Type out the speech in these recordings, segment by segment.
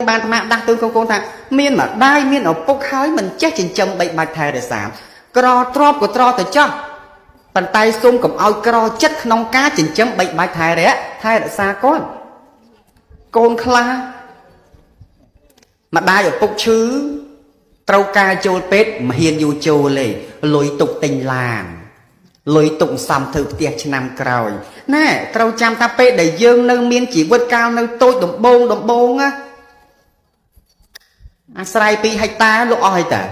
បានថ្មដាស់ទូកូនថាមានម្ដាយមានឪពុកហើយមិនចេះចិញ្ចឹមបីបាច់ថែរក្សាក្រទ្របក៏ត្រទៅចោះប៉ុន្តែសូមកុំឲ្យក្រចិត្តក្នុងការចិញ្ចឹមបីបាច់ថែរក្សាគាត់កូនខ្លះម្ដាយឪពុកឈឺត្រូវការចូលពេទ្យមិនហ៊ានយូរចូលទេលុយទុកទិញឡានលុយទុកសំធ្វើផ្ទះឆ្នាំក្រោយណែត្រូវចាំថាពេលដែលយើងនៅមានជីវិតកាលនៅតូចដំបងណាអាស្រ័យ2ហិកតាលោកអស់ហើយតា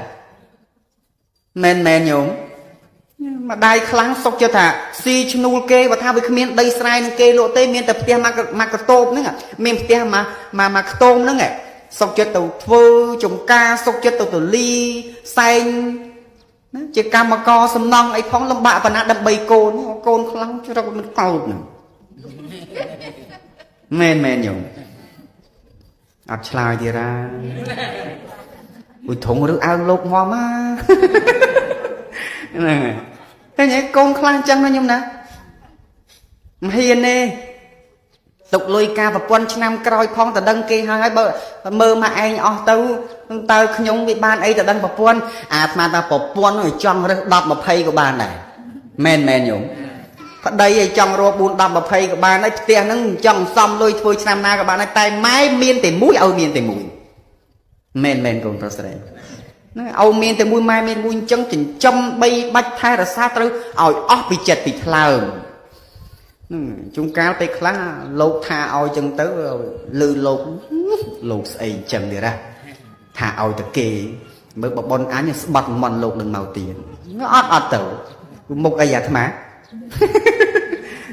មែនញោមម្ដាយខ្លាំងសុកចិត្តថាស៊ីឈ្នួលគេបើថាវាគ្មានដីស្រែនឹងគេលក់ទេមានតែផ្ទះមកកតូបហ្នឹងមានផ្ទះមកខ្ទមហ្នឹងសុកចិត្តទៅធ្វើចំការសុកចិត្តទៅលីសែងណាជាកម្មករសំណង់អីផងលំបាកប៉ុណ្ណាដើម្បីកូនខ្លាំងច្រកមិនកោតហ្នឹងមែនញោមអត់ឆ្លើយទៀតრაមួយធំឬអើងលោកមកហ្នឹងហើយតែញ៉ៃកូនខ្លាំងចឹងណាញោមណាមិនហ៊ានទេទុកលុយការប្រពន្ធឆ្នាំក្រោយផងតដឹងគេហើយបើមើលមកឯងអស់ទៅតើខ្ញុំវាបានអីតដឹងប្រពន្ធអាស្មានថាប្រពន្ធចង់រើស10 20ក៏បានដែរមែនញោមប្តីឲ្យចង់រក4 10 20ក៏បានហើយផ្ទះហ្នឹងចង់សំលុយធ្វើឆ្នាំណាក៏បានដែរតែម៉ែមានតែមួយឲ្យមានតែមួយមែនកូនប្រុសស្រីណាឲ្យមានតែមួយម៉ែមានមួយអញ្ចឹងចិញ្ចឹមបីបាច់ថែរក្សាត្រូវឲ្យអស់ពីចិត្តពីថ្លើមជួនកាលពេលខ្លះលោកថាឲ្យចឹងទៅលឺលោកស្អីចឹងទៀតថាឲ្យតែគេមើលបបនអញស្បាត់មន់លោកនឹងមកទៀតអត់ទៅមុខអីអាត្មា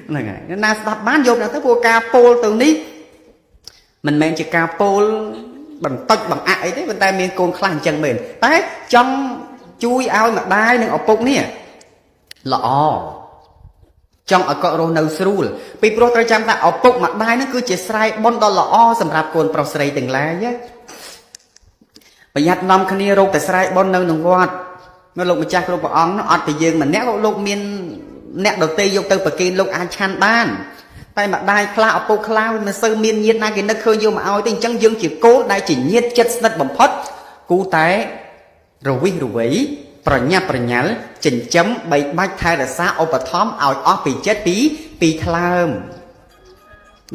ហ្នឹងហើយណាស្ដាប់បានយកទៅព្រោះការពោលទៅនេះមិនមែនជាការពោលបន្តិចបង្អាក់អីទេប៉ុន្តែមានកូនខ្លះអញ្ចឹងមែនតែចង់ជួយឲ្យម្ដាយនិងឪពុកនេះល្អចង់ឲ្យគាត់រស់នៅស្រួលពីព្រោះត្រូវចាំថាឪពុកម្ដាយហ្នឹងគឺជាស្រែបុណ្យដ៏ល្អសម្រាប់កូនប្រុសស្រីទាំងឡាយប្រយ័ត្ននាំគ្នារកតែស្រែបុណ្យនៅក្នុងវត្តនៅលោកម្ចាស់គ្រប់ព្រះអង្គនោះអត់តែយើងម្នាក់លោកមានអ្នកដទៃយកទៅប្រគេនលោកអាចឆាន់បានតែម្ដាយខ្លះឪពុកខ្លះមិនសូវមានញាតិណាគេនឹកឃើញយកមកឲ្យទេអញ្ចឹងយើងជាកូនដែលជាញាតិចិត្តស្និទ្ធបំផុតគូតែរវិសរវៃប្រញាប់ប្រញាល់ចិញ្ចឹមបីបាច់ថែរក្សាឧបត្ថម្ភឲ្យអស់ពីចិត្តពីថ្លើម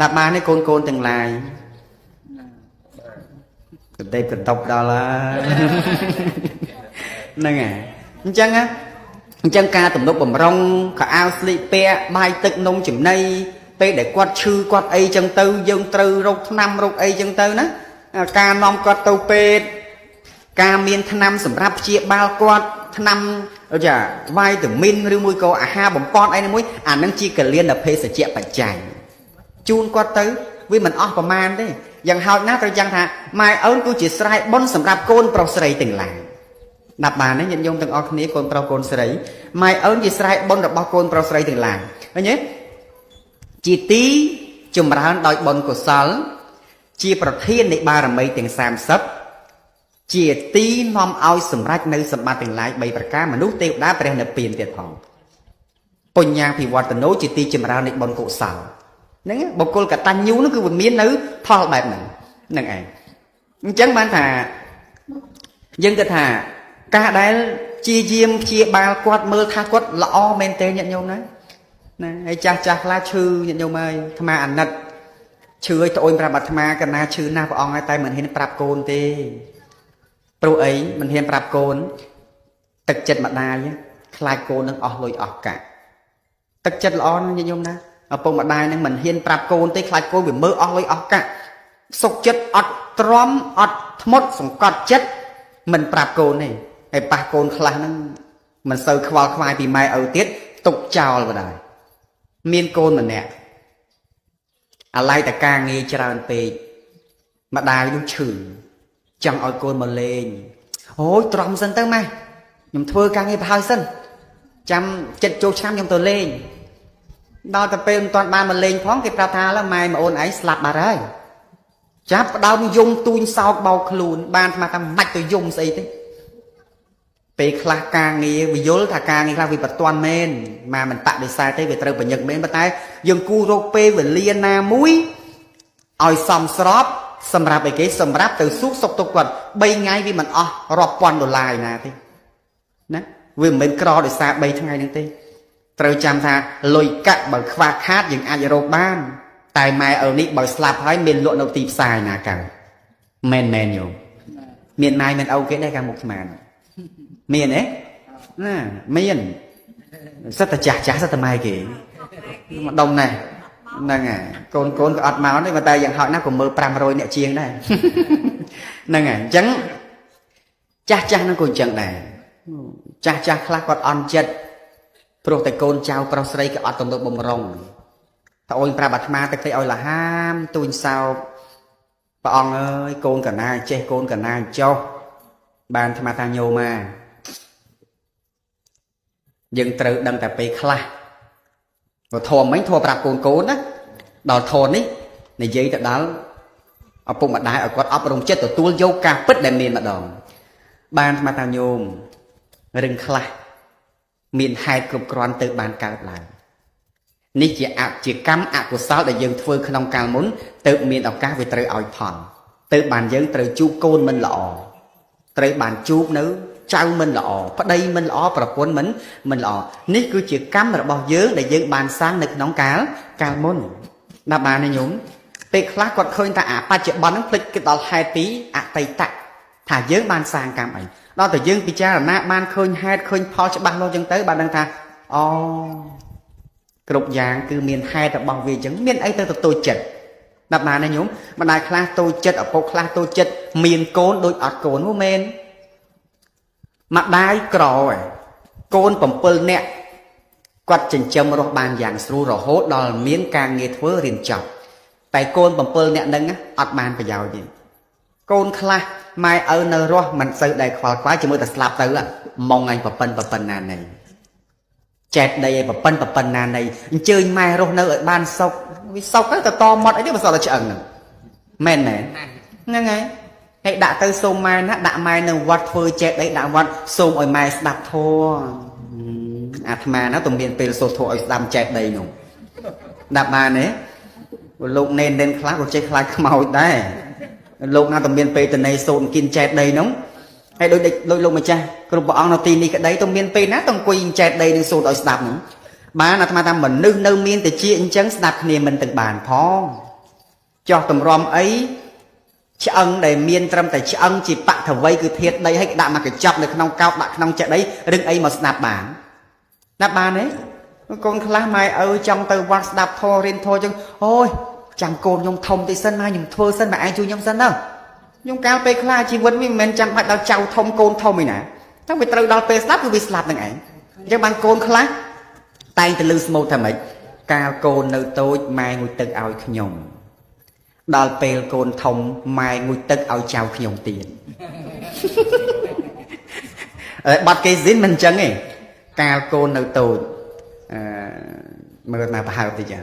ដាក់បានទេកូនទាំងឡាយកន្តែកតុកដល់ហើយហ្នឹងហើយអញ្ចឹងការទំនុកបំរុងខោអាវស្លៀកពាក់បាយទឹកនំចំណីពេលដែលគាត់ឈឺគាត់អីចឹងទៅយើងត្រូវរកថ្នាំរកអីចឹងទៅណាការនាំគាត់ទៅពេទ្យការមានថ្នាំសម្រាប់ព្យាបាលគាត់ថ្នាំវីតាមីនឬមួយក៏អាហារបំពន់អីមួយអានឹងជាកលៀនភេសជ្ជៈបច្ច័យជូនគាត់ទៅវាមិនអស់ប្រមាណទេយ៉ាងហោចណាស់ត្រូវយ៉ាងថាម៉ែអូនគឺជាស្រែបុណ្យសម្រាប់កូនប្រុសស្រីទាំងឡាយដាក់បានទេញាតិញោមទាំងអស់គ្នាកូនប្រុសកូនស្រីម៉ែអូនជាស្រែបុណ្យរបស់កូនប្រុសស្រីទាំងឡាយឃើញទេជាទីចម្រើនដោយបុណ្យកុសលជាប្រធាននៃបារមីទាំង30ជាទីនាំឲ្យសម្រេចនៅសម្បត្តិទាំងឡាយ3ប្រការមនុស្សទេវតាព្រះនិព្វានទៀតផងបញ្ញាភិវឌ្ឍនោជាទីចម្រើននៃបុណ្យកុសលហ្នឹងបុគ្គលកតញ្ញូនោះគឺវាមាននៅផលបែបហ្នឹងឯងអញ្ចឹងបានថាយើងគិតថាការដែលជាយាមព្យាបាលគាត់មើលថាគាត់ល្អមែនទេញាតិញោមណាហើយចាស់ខ្លះឈឺញាតិញោមអើយអាត្មាអាណិតឈឺឲ្យត្អូនប្រាប់អាត្មាកណាឈឺណាស់ព្រះអង្គហើយតែមិនហ៊ានប្រាប់កូនទេព្រោះអីមិនហ៊ានប្រាប់កូនទឹកចិត្តម្ដាយខ្លាចកូននឹងអស់លុយអស់កាក់ទឹកចិត្តល្អណាស់ញាតិញោមណាឪពុកម្ដាយនឹងមិនហ៊ានប្រាប់កូនទេខ្លាចកូនវាមើលអស់លុយអស់កាក់សុខចិត្តអត់ទ្រាំអត់ធ្មត់សង្កត់ចិត្តមិនប្រាប់កូនទេហើយប៉ះកូនខ្លះហ្នឹងមិនសូវខ្វល់ខ្វាយពីម៉ែឪទៀតទុកចោលបណ្ដោយមានកូនម្នាក់អាឡ័យតការងារច្រើនពេកម្ដាយនោះឈឺចង់ឲ្យកូនមកលេងអូយទ្រាំសិនទៅម៉ែខ្ញុំធ្វើការងារប្រហើយសិនចាំចិត្តចូលឆ្នាំខ្ញុំទៅលេងដល់តែពេលមិនទាន់បានមកលេងផងគេប្រាប់ថាឡើយម៉ែប្អូនឯងស្លាប់បាត់ហើយចាប់ផ្ដើមយំទូញសោកបោកខ្លួនបានស្មានថាមិនទៅយំស្អីទេពេលខ្លះការងារវាយល់ថាការងារខ្លះវាបត់តាន់មែនមកមិនបដិសេធទេវាត្រូវបញឹកមែនប៉ុន្តែយើងគូររកពេលវេលាណាមួយឲ្យសមស្រប សម្រាប់អីគេសម្រាប់ទៅសួរសុខទុក្ខគាត់3ថ្ងៃវាមិនអស់រាប់ពាន់ដុល្លារឯណាទេណាវាមិនមែនក្រដោយសារ3ថ្ងៃហ្នឹងទេត្រូវចាំថាលុយកាក់បើខ្វះខាតយើងអាចរកបានតែម៉ែឪនេះបើស្លាប់ហើយមានលក់នៅទីផ្សារណាកើតមែនយោមានម៉ែមានឪគេដែរខាងមុខស្មានមានទេណាមានសិតតែចាស់សិតតែម៉ែគេម្ដុំណែហ្នឹងហើយកូនក៏អត់មកទេតែយ៉ាងហោចណាស់ក៏មើល500អ្នកជាងដែរហ្នឹងហើយអញ្ចឹងចាស់ហ្នឹងក៏អញ្ចឹងដែរចាស់ខ្លះគាត់អន់ចិត្តព្រោះតែកូនចៅប្រុសស្រីក៏អត់ទំនុកបំរុងត្អូនប្រាប់អាត្មាទឹកទៅឲ្យលហាមទូញសោកព្រះអង្គអើយកូនកណាចេះកូនកណាចុះបានអាត្មាថាញោមយើងត្រូវដឹងតែពេលខ្លះបើធម៌មិញធម៌ប្រាប់កូនណាដល់ធម៌នេះនិយាយទៅដល់ឪពុកម្ដាយឲ្យគាត់អប់រំចិត្តទទួលយកការពិតដែលមានម្ដងបានអាត្មាថាញោមរឿងខ្លះមានហេតុគ្រប់គ្រាន់ទៅបានកើតឡើងនេះជាកម្មអកុសលដែលយើងធ្វើក្នុងកាលមុនទៅមានឱកាសវាត្រូវឲ្យផលទៅបានយើងត្រូវជួបកូនមិនល្អត្រូវបានជួបនៅចៅមិនល្អប្តីមិនល្អប្រពន្ធមិនល្អនេះគឺជាកម្មរបស់យើងដែលយើងបានសាងនៅក្នុងកាលមុនណាស់បានទេញោមពេលខ្លះគាត់ឃើញថាបច្ចុប្បន្នហ្នឹងភ្លេចគិតដល់ហេតុពីអតីតថាយើងបានសាងកម្មអីដល់តែយើងពិចារណាបានឃើញហេតុឃើញផលច្បាស់លាស់ចឹងទៅបានដឹងថាអូគ្រប់យ៉ាងគឺមានហេតុរបស់វាចឹងមានអីទៅតូចចិត្តណាស់បានទេញោមម្ដាយខ្លះតូចចិត្តឪពុកខ្លះតូចចិត្តមានកូនដូចអត់កូននោះមែនម្ដាយក្រហើយកូន7នាក់គាត់ចិញ្ចឹមរស់បានយ៉ាងស្រួលរហូតដល់មានការងារធ្វើរៀនចប់តែកូន7នាក់ហ្នឹងអត់បានប្រយោជន៍ទេកូនខ្លះម៉ែឪនៅរស់មិនសូវដែរខ្វល់ខ្វាយជាមួយតែស្លាប់ទៅម៉ងឯងប្រពន្ធណាណីចែកដីឯងប្រពន្ធណាណីអញ្ជើញម៉ែរស់នៅឲ្យបានសុខវាសុខទៅតមាត់អីនេះបើសល់តែឆ្អឹងហ្នឹងមែនហ្នឹងហើយហើយដាក់ទៅសូមម៉ែណាដាក់ម៉ែនៅវត្តធ្វើចែកដីដាក់វត្តសូមឲ្យម៉ែស្ដាប់ធម៌អាត្មាណាទំមានពេលសូត្រធម៌ឲ្យស្ដាប់ចែកដីនោះដាក់បានទេលោកនេនខ្លះក៏ចេះខ្លាចខ្មោចដែរលោកណាទំមានពេលតនេសូត្រគិនចែកដីនោះហើយដូចលោកម្ចាស់គ្រប់ព្រះអង្គនៅទីនេះក្តីទំមានពេលណាទៅអង្គុយចែកដីនឹងសូត្រឲ្យស្ដាប់នោះបានអាត្មាថាមនុស្សនៅមានតិចអញ្ចឹងស្ដាប់គ្នាមិនទាំងបានផងចោះតម្រាំអីឆ្អឹងដែលមានត្រឹមតែឆ្អឹងជាបថវ័យគឺធាតុដីឲ្យដាក់មកកញ្ចប់នៅក្នុងកោបដាក់ក្នុងចេតិយរឿងអីមកស្ដាប់បានណាប់បានទេកូនខ្លះម៉ែឪចង់ទៅវត្តស្ដាប់ធម៌រៀនធម៌ចឹងអូយចាំកូនខ្ញុំធំតិចសិនណាខ្ញុំធ្វើសិនមកឯងជួយខ្ញុំសិនទៅខ្ញុំកាលពេលខ្លះជីវិតវាមិនមែនចាំបាច់ដល់ចៅធំកូនធំឯណាតែវាត្រូវដល់ពេលស្លាប់គឺវាស្លាប់នឹងឯងអញ្ចឹងបានកូនខ្លះតែងតែលឺស្មូតថាម៉េចកាលកូននៅតូចម៉ែងុយទឹកឲ្យខ្ញុំដល់ពេលកូនធំម៉ែងុយទឹកឲ្យចៅខ្ញុំទៀតបាត់គេស៊ីនមិនអញ្ចឹងទេកាលកូននៅតូចមើលមកប្រហើបតិច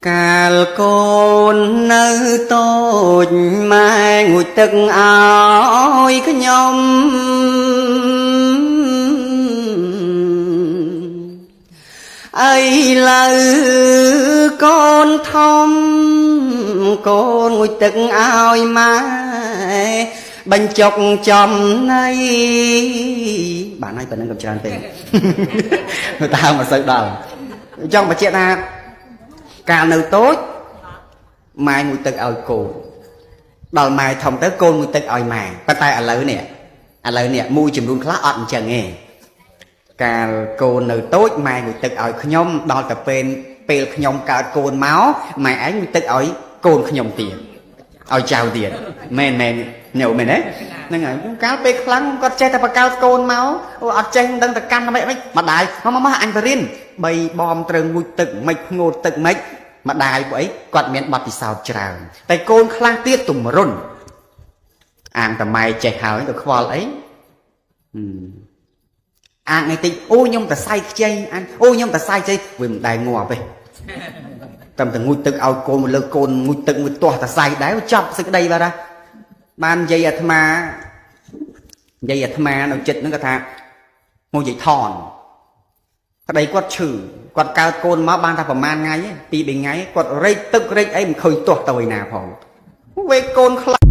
កាលកូននៅតូចម៉ែងុយទឹកឲ្យខ្ញុំអីលើកូនធំកូនងុយទឹកឲ្យម៉ែបញ្ចុកចំណៃបានហើយប៉ុណ្ណឹងក៏ច្រើនពេកតើមកសូវដល់ចង់បញ្ជាក់ថាកាលនៅតូចម៉ែងុយទឹកឲ្យកូនដល់ម៉ែធំទៅកូនងុយទឹកឲ្យម៉ែប៉ុន្តែឥឡូវនេះមួយចំនួនខ្លះអត់អញ្ចឹងទេកាលកូននៅតូចម៉ែងុយទឹកឲ្យខ្ញុំដល់តែពេលខ្ញុំកើតកូនមកម៉ែឯងងុយទឹកឲ្យកូនខ្ញុំទៀតឲ្យចៅទៀតមែនញ៉ៅមែនទេហ្នឹងហើយកាលពេលខ្លាំងគាត់ចេះតែបកកើតកូនមកអត់ចេះដឹងតែកម្មមិនម្ដាយមកអញទៅរៀនបីបំត្រូវងូចទឹកមិនងូតទឹកម្ដាយពួកអីគាត់មានបទពិសោធន៍ច្រើនតែកូនខ្លះទៀតទម្រុនអាងតម៉ែចេះហើយទៅខ្វល់អីអាងនេះតិចអូខ្ញុំតសៃខ្ចីអានអូខ្ញុំតសៃខ្ចីវាមិនដែលងាប់ទេតាមតែងូចទឹកឲ្យកូនមកលើកូនងូចទឹកមួយទាស់តសៃដែរចប់សេចក្តីបាទបាននិយាយអាត្មានៅចិត្តហ្នឹងគាត់ថាមកនិយាយថនប្តីគាត់ឈឺគាត់កើតកូនមកបានតែប្រហែលថ្ងៃទេ2-3ថ្ងៃគាត់រែកទឹករែកអីមិនឃើញទាស់ទៅឯណាផង វេកូនខ្លា